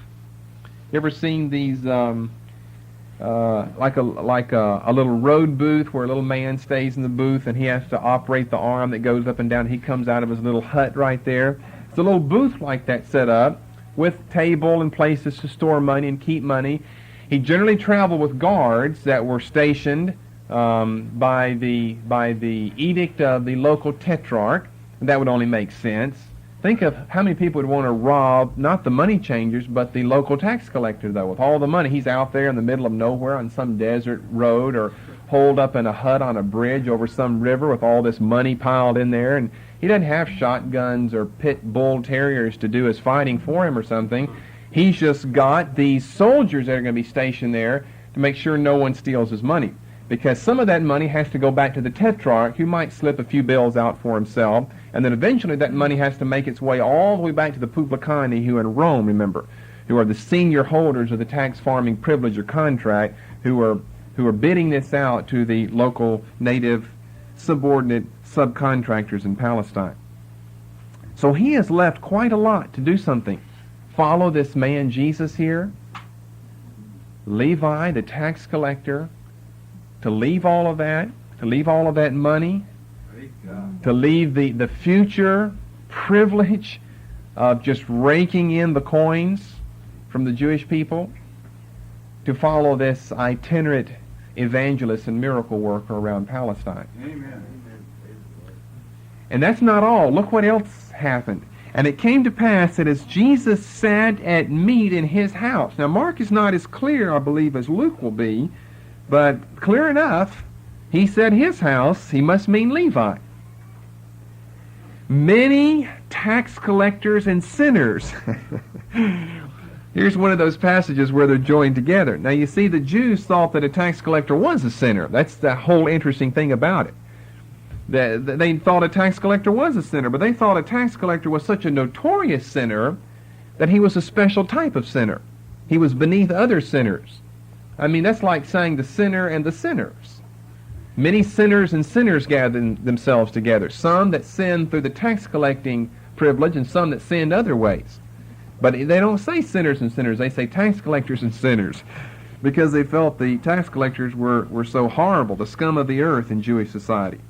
You ever seen these, like a little road booth where a little man stays in the booth and he has to operate the arm that goes up and down. He comes out of his little hut right there. It's a little booth like that set up with table and places to store money and keep money. He generally traveled with guards that were stationed by the edict of the local tetrarch. That would only make sense. Think of how many people would want to rob, not the money changers, but the local tax collector, though. With all the money, he's out there in the middle of nowhere on some desert road or holed up in a hut on a bridge over some river with all this money piled in there. And he doesn't have shotguns or pit bull terriers to do his fighting for him or something. He's just got these soldiers that are going to be stationed there to make sure no one steals his money. Because some of that money has to go back to the tetrarch, who might slip a few bills out for himself, and then eventually that money has to make its way all the way back to the publicani, who in Rome, remember, who are the senior holders of the tax farming privilege or contract, who are bidding this out to the local native subordinate subcontractors in Palestine. So he has left quite a lot to do something. Follow this man Jesus here, Levi, the tax collector, to leave all of that, money, to leave the future privilege of just raking in the coins from the Jewish people, to follow this itinerant evangelist and miracle worker around Palestine. Amen. And that's not all. Look what else happened. And it came to pass that as Jesus sat at meat in his house. Now Mark is not as clear, I believe, as Luke will be, but clear enough, he said his house, he must mean Levi. Many tax collectors and sinners. Here's one of those passages where they're joined together. Now you see, the Jews thought that a tax collector was a sinner. That's the whole interesting thing about it. They thought a tax collector was a sinner, but they thought a tax collector was such a notorious sinner that he was a special type of sinner. He was beneath other sinners. I mean, that's like saying the sinner and the sinners. Many sinners and sinners gathered themselves together. Some that sinned through the tax collecting privilege and some that sinned other ways. But they don't say sinners and sinners. They say tax collectors and sinners, because they felt the tax collectors were so horrible, the scum of the earth in Jewish society.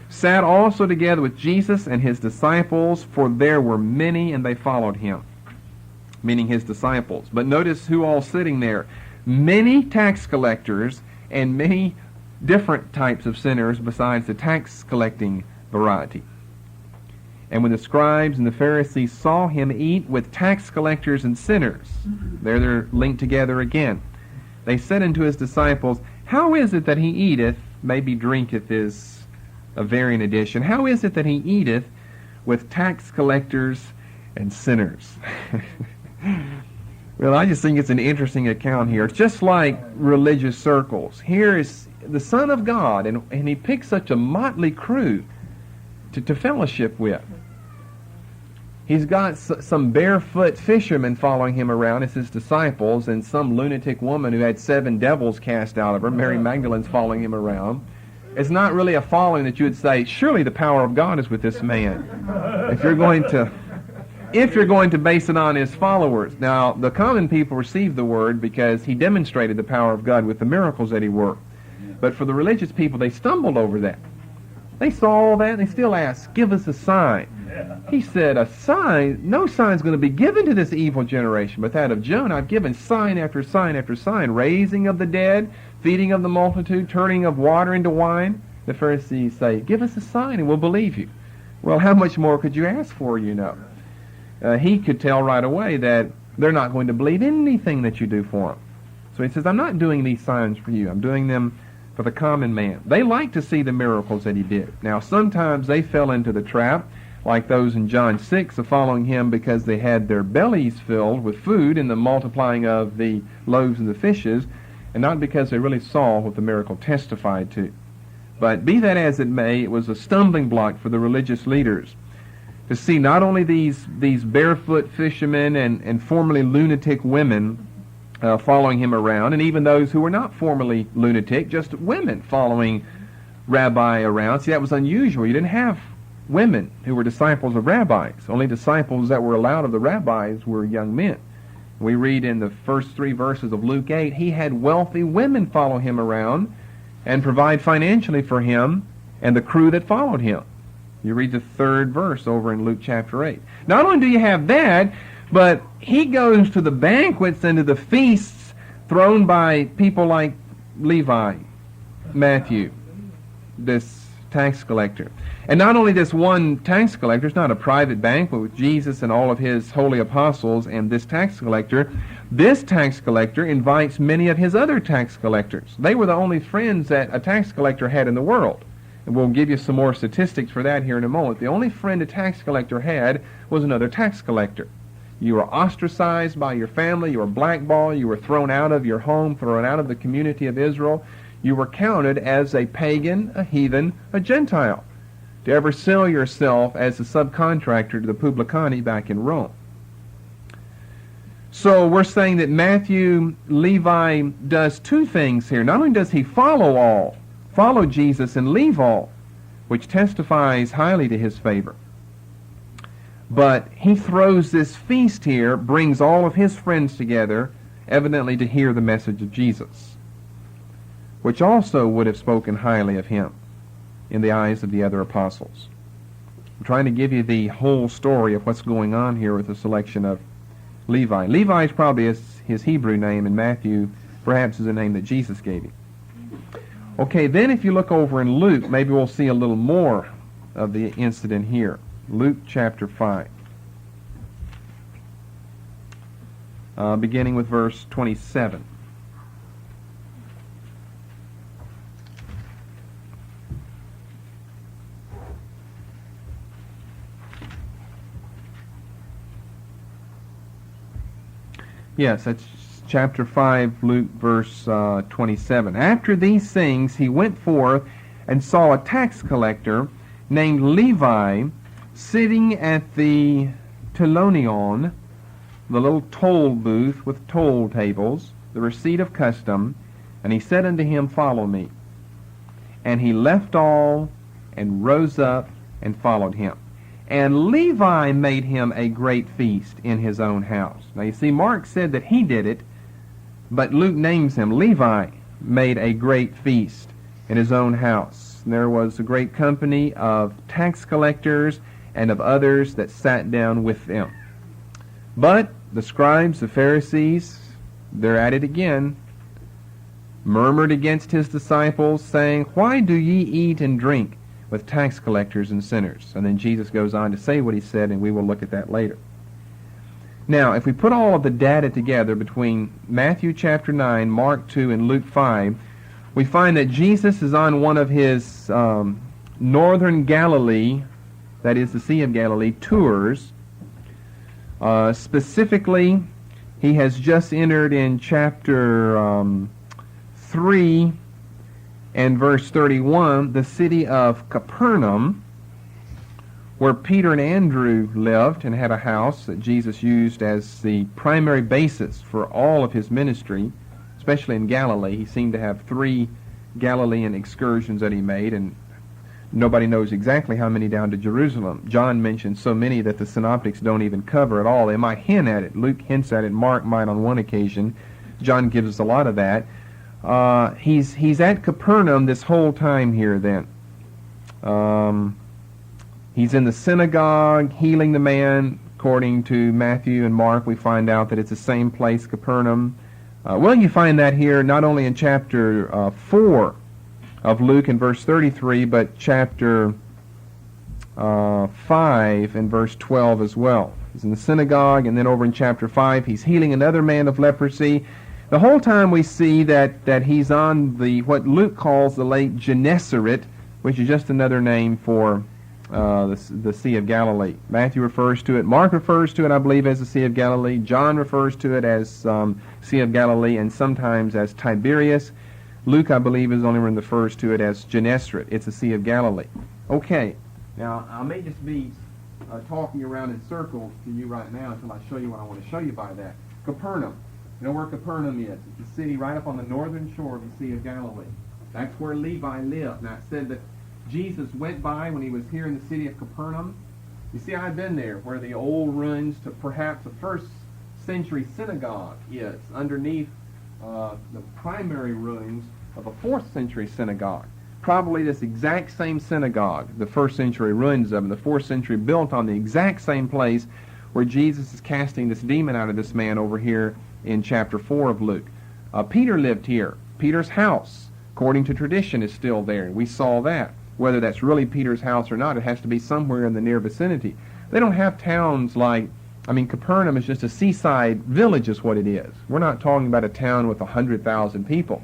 Sat also together with Jesus and his disciples, for there were many, and they followed him, meaning his disciples. But notice who all sitting there. Many tax collectors and many different types of sinners besides the tax collecting variety. And when the scribes and the Pharisees saw him eat with tax collectors and sinners, there they're linked together again, they said unto his disciples, "How is it that he eateth," maybe drinketh is a variant edition, "how is it that he eateth with tax collectors and sinners?" Well, I just think it's an interesting account here. It's just like religious circles. Here is the Son of God, and he picks such a motley crew to fellowship with. He's got some barefoot fishermen following him around as his disciples, and some lunatic woman who had 7 devils cast out of her, Mary Magdalene's, following him around. It's not really a following that you would say, surely the power of God is with this man, if you're going to base it on his followers. Now, the common people received the word because he demonstrated the power of God with the miracles that he worked. But for the religious people, they stumbled over that. They saw all that, and they still asked, give us a sign. He said, a sign? No sign's going to be given to this evil generation, but that of Jonah. I've given sign after sign after sign, raising of the dead, feeding of the multitude, turning of water into wine. The Pharisees say, give us a sign and we'll believe you. Well, how much more could you ask for, you know? He could tell right away that they're not going to believe anything that you do for them. So he says, I'm not doing these signs for you. I'm doing them for the common man. They like to see the miracles that he did. Now, sometimes they fell into the trap, like those in John 6, of following him because they had their bellies filled with food in the multiplying of the loaves and the fishes, and not because they really saw what the miracle testified to. But be that as it may, it was a stumbling block for the religious leaders to see not only these barefoot fishermen and formerly lunatic women following him around, and even those who were not formerly lunatic, just women following Rabbi around. See, that was unusual. You didn't have women who were disciples of rabbis. Only disciples that were allowed of the rabbis were young men. We read in the first 3 verses of Luke 8, he had wealthy women follow him around and provide financially for him and the crew that followed him. You read the 3rd verse over in Luke chapter 8. Not only do you have that, but he goes to the banquets and to the feasts thrown by people like Levi, Matthew, this tax collector. And not only this one tax collector, it's not a private banquet with Jesus and all of his holy apostles and this tax collector. This tax collector invites many of his other tax collectors. They were the only friends that a tax collector had in the world. And we'll give you some more statistics for that here in a moment. The only friend a tax collector had was another tax collector. You were ostracized by your family, you were blackballed, you were thrown out of your home, thrown out of the community of Israel. You were counted as a pagan, a heathen, a Gentile, to ever sell yourself as a subcontractor to the publicani back in Rome. So we're saying that Matthew, Levi does 2 things here. Not only does he follow Jesus and leave all, which testifies highly to his favor, but he throws this feast here, brings all of his friends together, evidently to hear the message of Jesus, which also would have spoken highly of him in the eyes of the other apostles. I'm trying to give you the whole story of what's going on here with the selection of Levi. Levi is probably his Hebrew name, and Matthew perhaps is a name that Jesus gave him. Okay, then if you look over in Luke, maybe we'll see a little more of the incident here. Luke chapter 5, beginning with verse 27. Yes, that's chapter 5, Luke, verse 27. After these things he went forth and saw a tax collector named Levi sitting at the telonion, the little toll booth with toll tables, the receipt of custom, and he said unto him, Follow me. And he left all and rose up and followed him. And Levi made him a great feast in his own house. Now you see, Mark said that he did it, but Luke names him. Levi made a great feast in his own house. And there was a great company of tax collectors and of others that sat down with them. But the scribes, the Pharisees, they're at it again, murmured against his disciples, saying, Why do ye eat and drink with tax collectors and sinners? And then Jesus goes on to say what he said, and we will look at that later. Now, if we put all of the data together between Matthew chapter 9, Mark 2, and Luke 5, we find that Jesus is on one of his northern Galilee, that is the Sea of Galilee, tours. Specifically, he has just entered in chapter 3 and verse 31, the city of Capernaum, where Peter and Andrew lived and had a house that Jesus used as the primary basis for all of his ministry, especially in Galilee. He seemed to have 3 Galilean excursions that he made, and nobody knows exactly how many down to Jerusalem. John mentions so many that the synoptics don't even cover at all. They might hint at it. Luke hints at it. Mark might on one occasion. John gives us a lot of that. He's at Capernaum this whole time here then. He's in the synagogue healing the man. According to Matthew and Mark, we find out that it's the same place, Capernaum. You find that here not only in chapter 4 of Luke in verse 33, but chapter 5 and verse 12 as well. He's in the synagogue, and then over in chapter 5, he's healing another man of leprosy. The whole time we see that he's on what Luke calls the Lake Gennesaret, which is just another name for the Sea of Galilee. Matthew refers to it, Mark refers to it, I believe, as the Sea of Galilee. John refers to it as Sea of Galilee and sometimes as Tiberias. Luke, I believe, is only refers to it as Gennesaret. It's the Sea of Galilee. Okay, now I may just be talking around in circles to you right now until I show you what I want to show you by that. Capernaum. You know where Capernaum is? It's a city right up on the northern shore of the Sea of Galilee. That's where Levi lived. Now it said that Jesus went by when he was here in the city of Capernaum. You see, I've been there where the old ruins to perhaps the first century synagogue is, underneath the primary ruins of a 4th century synagogue. Probably this exact same synagogue, the 1st century ruins of it, the 4th century built on the exact same place where Jesus is casting this demon out of this man over here in chapter 4 of Luke. Peter lived here. Peter's house, according to tradition, is still there. We saw that. Whether that's really Peter's house or not, it has to be somewhere in the near vicinity. They don't have towns like, Capernaum is just a seaside village is what it is. We're not talking about a town with 100,000 people.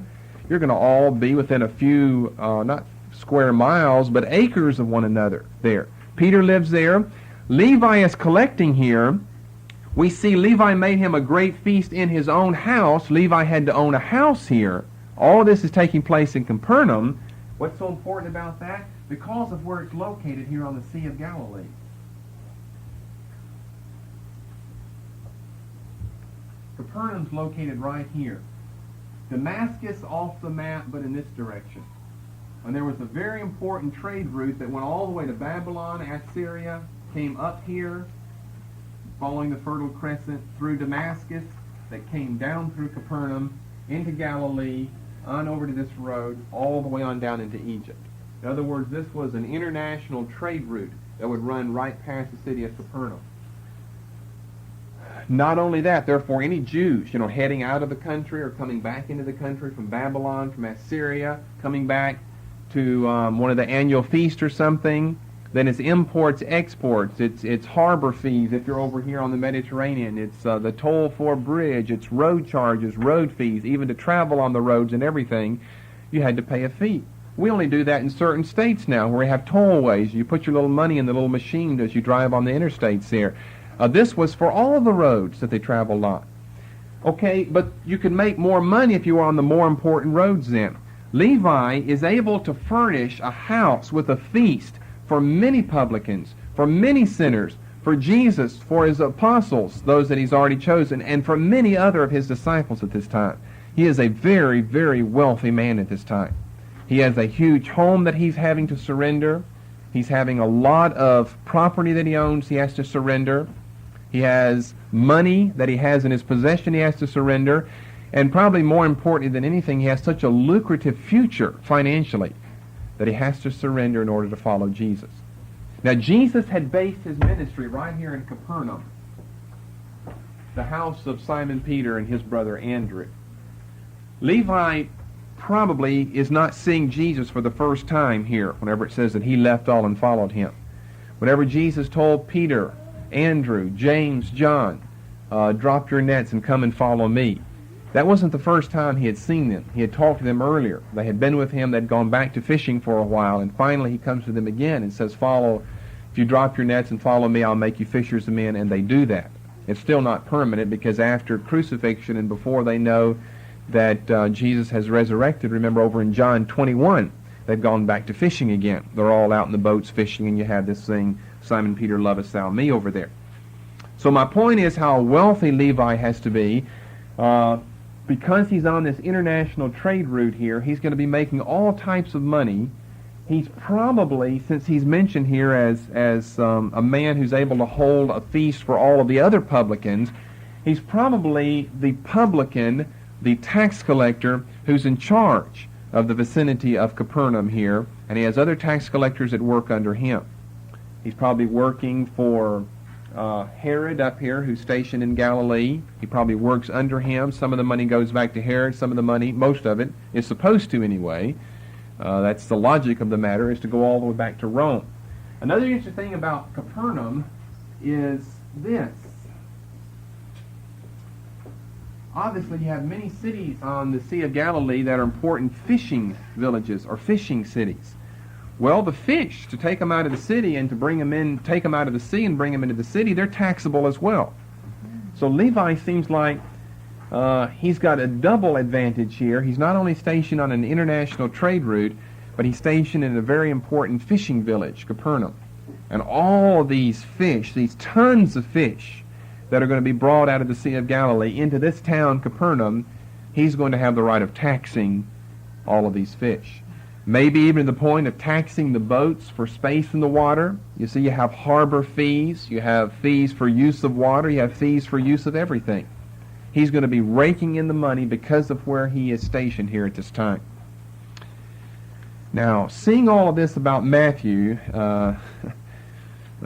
You're going to all be within a few, not square miles, but acres of one another there. Peter lives there. Levi is collecting here. We see Levi made him a great feast in his own house. Levi had to own a house here. All of this is taking place in Capernaum. What's so important about that? Because of where it's located here on the Sea of Galilee. Capernaum's located right here. Damascus off the map, but in this direction. And there was a very important trade route that went all the way to Babylon, Assyria, came up here, following the Fertile Crescent through Damascus, that came down through Capernaum, into Galilee, on over to this road, all the way on down into Egypt. In other words, this was an international trade route that would run right past the city of Capernaum. Not only that, therefore, any Jews, heading out of the country or coming back into the country from Babylon, from Assyria, coming back to one of the annual feasts or something, then it's imports, exports, it's harbor fees if you're over here on the Mediterranean, it's the toll for bridge, it's road charges, road fees, even to travel on the roads and everything, you had to pay a fee. We only do that in certain states now where we have tollways. You put your little money in the little machine as you drive on the interstates here. This was for all of the roads that they traveled on. Okay, but you could make more money if you were on the more important roads then. Levi is able to furnish a house with a feast for many publicans, for many sinners, for Jesus, for his apostles, those that he's already chosen, and for many other of his disciples at this time. He is a very, very wealthy man at this time. He has a huge home that he's having to surrender. He's having a lot of property that he owns he has to surrender. He has money that he has in his possession he has to surrender. And probably more important than anything, he has such a lucrative future financially that he has to surrender in order to follow Jesus. Now, Jesus had based his ministry right here in Capernaum, the house of Simon Peter and his brother Andrew. Levi probably is not seeing Jesus for the first time here, whenever it says that he left all and followed him. Whenever Jesus told Peter, Andrew, James, John, drop your nets and come and follow me, that wasn't the first time he had seen them. He had talked to them earlier. They had been with him. They'd gone back to fishing for a while, and finally he comes to them again and says, if you drop your nets and follow me, I'll make you fishers of men, and they do that. It's still not permanent because after crucifixion and before they know that Jesus has resurrected, remember over in John 21, they've gone back to fishing again. They're all out in the boats fishing, and you have this thing, Simon Peter, lovest thou me, over there. So my point is how wealthy Levi has to be. Because he's on this international trade route here, he's going to be making all types of money. He's probably, since he's mentioned here as a man who's able to hold a feast for all of the other publicans, he's probably the publican, the tax collector, who's in charge of the vicinity of Capernaum here, and he has other tax collectors that work under him. He's probably working for Herod up here, who's stationed in Galilee. He probably works under him. Some of the money goes back to Herod. Some of the money, most of it, is supposed to anyway. That's the logic of the matter, is to go all the way back to Rome. Another interesting thing about Capernaum is this. Obviously, you have many cities on the Sea of Galilee that are important fishing villages or fishing cities. Well, the fish, to take them out of the city and to bring them in, take them out of the sea and bring them into the city, they're taxable as well. So Levi seems like he's got a double advantage here. He's not only stationed on an international trade route, but he's stationed in a very important fishing village, Capernaum. And all these fish, these tons of fish that are going to be brought out of the Sea of Galilee into this town, Capernaum, he's going to have the right of taxing all of these fish. Maybe even to the point of taxing the boats for space in the water. You see, you have harbor fees, you have fees for use of water, you have fees for use of everything. He's going to be raking in the money because of where he is stationed here at this time. Now, seeing all of this about Matthew,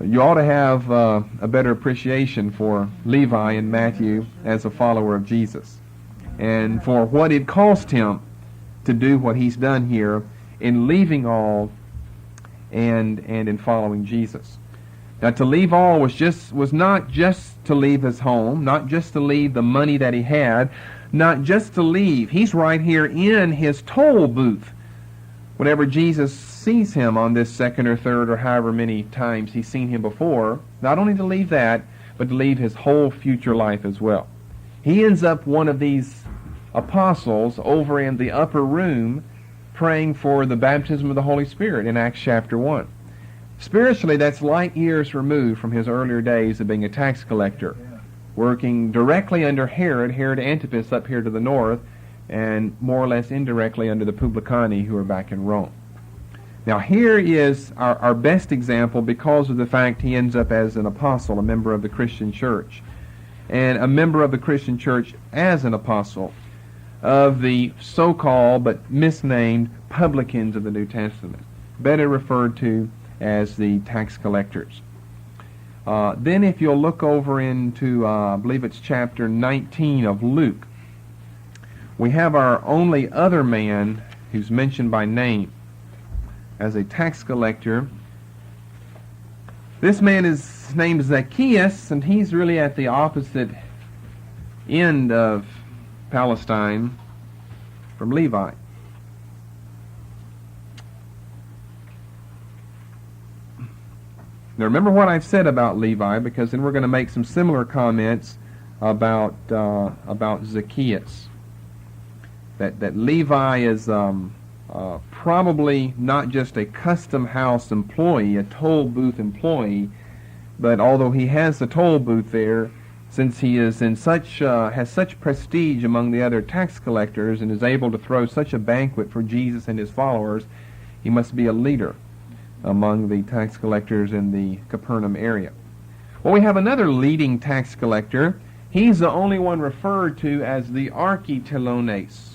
you ought to have a better appreciation for Levi and Matthew as a follower of Jesus, and for what it cost him to do what he's done here in leaving all and in following Jesus. Now, to leave all was not just to leave his home, not just to leave the money that he had, not just to leave. He's right here in his toll booth. Whenever Jesus sees him on this second or third or however many times he's seen him before, not only to leave that, but to leave his whole future life as well. He ends up one of these apostles over in the upper room praying for the baptism of the Holy Spirit in Acts chapter 1. Spiritually, that's light years removed from his earlier days of being a tax collector, working directly under Herod Antipas up here to the north, and more or less indirectly under the Publicani who are back in Rome. Now here is our best example because of the fact he ends up as an apostle, a member of the Christian church, and a member of the Christian church as an apostle of the so-called but misnamed publicans of the New Testament, better referred to as the tax collectors. Then if you'll look over into, I believe it's chapter 19 of Luke, we have our only other man who's mentioned by name as a tax collector. This man is named Zacchaeus, and he's really at the opposite end of Palestine from Levi. Now remember what I've said about Levi, because then we're going to make some similar comments about Zacchaeus. That Levi is probably not just a custom house employee, a toll booth employee, but although he has the toll booth there, since he is in has such prestige among the other tax collectors and is able to throw such a banquet for Jesus and his followers, he must be a leader among the tax collectors in the Capernaum area. Well, we have another leading tax collector. He's the only one referred to as the architelones,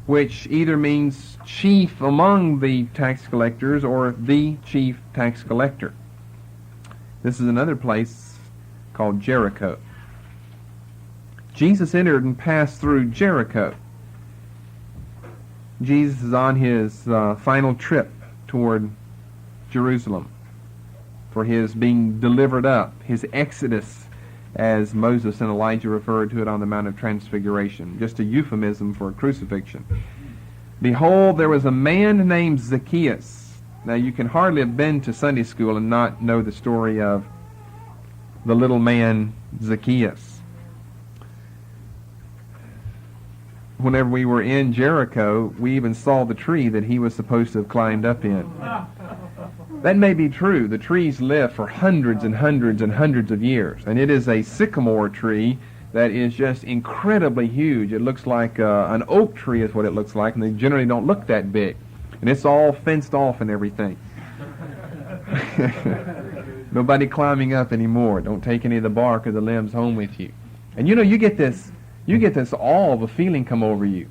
which either means chief among the tax collectors or the chief tax collector. This is another place called Jericho. Jesus entered and passed through Jericho. Jesus is on his final trip toward Jerusalem for his being delivered up, his exodus, as Moses and Elijah referred to it on the Mount of Transfiguration, just a euphemism for crucifixion. Behold, there was a man named Zacchaeus. Now, you can hardly have been to Sunday school and not know the story of the little man Zacchaeus. Whenever we were in Jericho, we even saw the tree that he was supposed to have climbed up in. That may be true. The trees live for hundreds and hundreds and hundreds of years, and it is a sycamore tree that is just incredibly huge. It looks like an oak tree is what it looks like, and they generally don't look that big. And it's all fenced off and everything. Nobody climbing up anymore. Don't take any of the bark or the limbs home with you. And you know, you get this awe of a feeling come over you.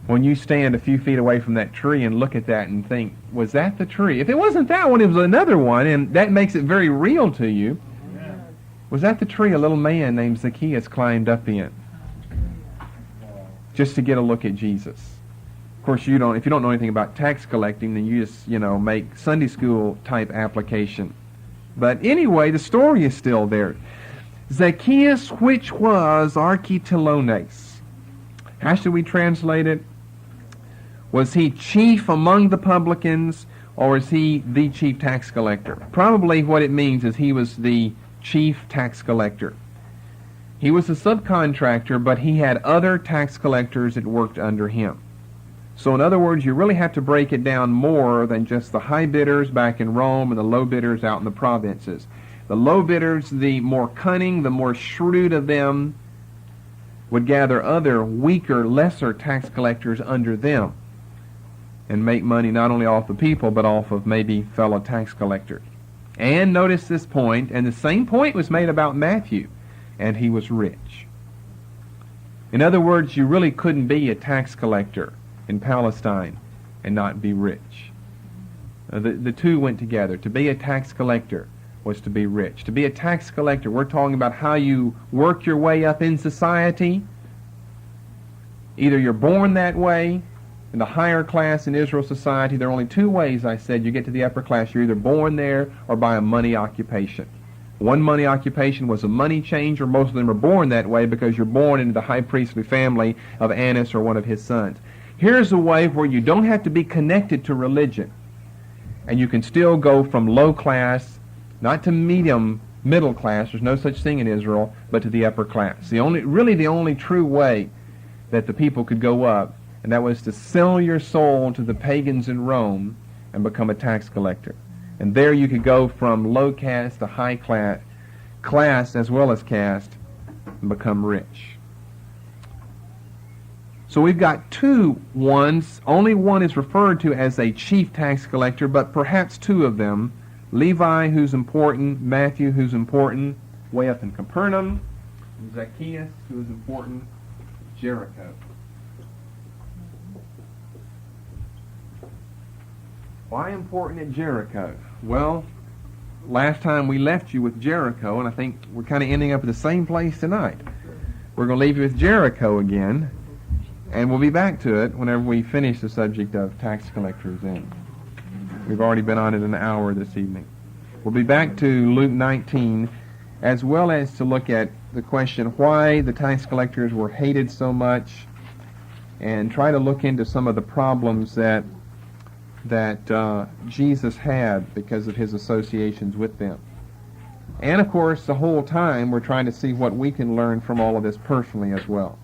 when you stand a few feet away from that tree and look at that and think, was that the tree? If it wasn't that one, it was another one, and that makes it very real to you. Was that the tree a little man named Zacchaeus climbed up in? Just to get a look at Jesus. Of course, if you don't know anything about tax collecting, then you just, make Sunday school type application. But anyway, the story is still there. Zacchaeus, which was architelones. How should we translate it? Was he chief among the publicans, or is he the chief tax collector? Probably what it means is he was the chief tax collector. He was a subcontractor, but he had other tax collectors that worked under him. So in other words, you really have to break it down more than just the high bidders back in Rome and the low bidders out in the provinces. The low bidders, the more cunning, the more shrewd of them, would gather other weaker, lesser tax collectors under them and make money not only off the people, but off of maybe fellow tax collectors. And notice this point, and the same point was made about Matthew, and he was rich. In other words, you really couldn't be a tax collector in Palestine and not be rich. The two went together. To be a tax collector was to be rich. To be a tax collector, we're talking about how you work your way up in society. Either you're born that way, in the higher class in Israel society, there are only two ways, I said, you get to the upper class. You're either born there or by a money occupation. One money occupation was a money changer. Most of them are born that way because you're born into the high priestly family of Annas or one of his sons. Here's a way where you don't have to be connected to religion, and you can still go from low class, not to middle class, there's no such thing in Israel, but to the upper class. The only true way that the people could go up, and that was to sell your soul to the pagans in Rome and become a tax collector. And there you could go from low caste to high class as well as caste, and become rich. So we've got two ones. Only one is referred to as a chief tax collector, but perhaps two of them. Levi, who's important, Matthew, who's important, way up in Capernaum, and Zacchaeus, who is important, Jericho. Why important at Jericho? Well, last time we left you with Jericho, and I think we're kind of ending up at the same place tonight. We're going to leave you with Jericho again, and we'll be back to it whenever we finish the subject of tax collectors in. We've already been on it an hour this evening. We'll be back to Luke 19, as well as to look at the question why the tax collectors were hated so much, and try to look into some of the problems that Jesus had because of his associations with them. And of course, the whole time we're trying to see what we can learn from all of this personally as well.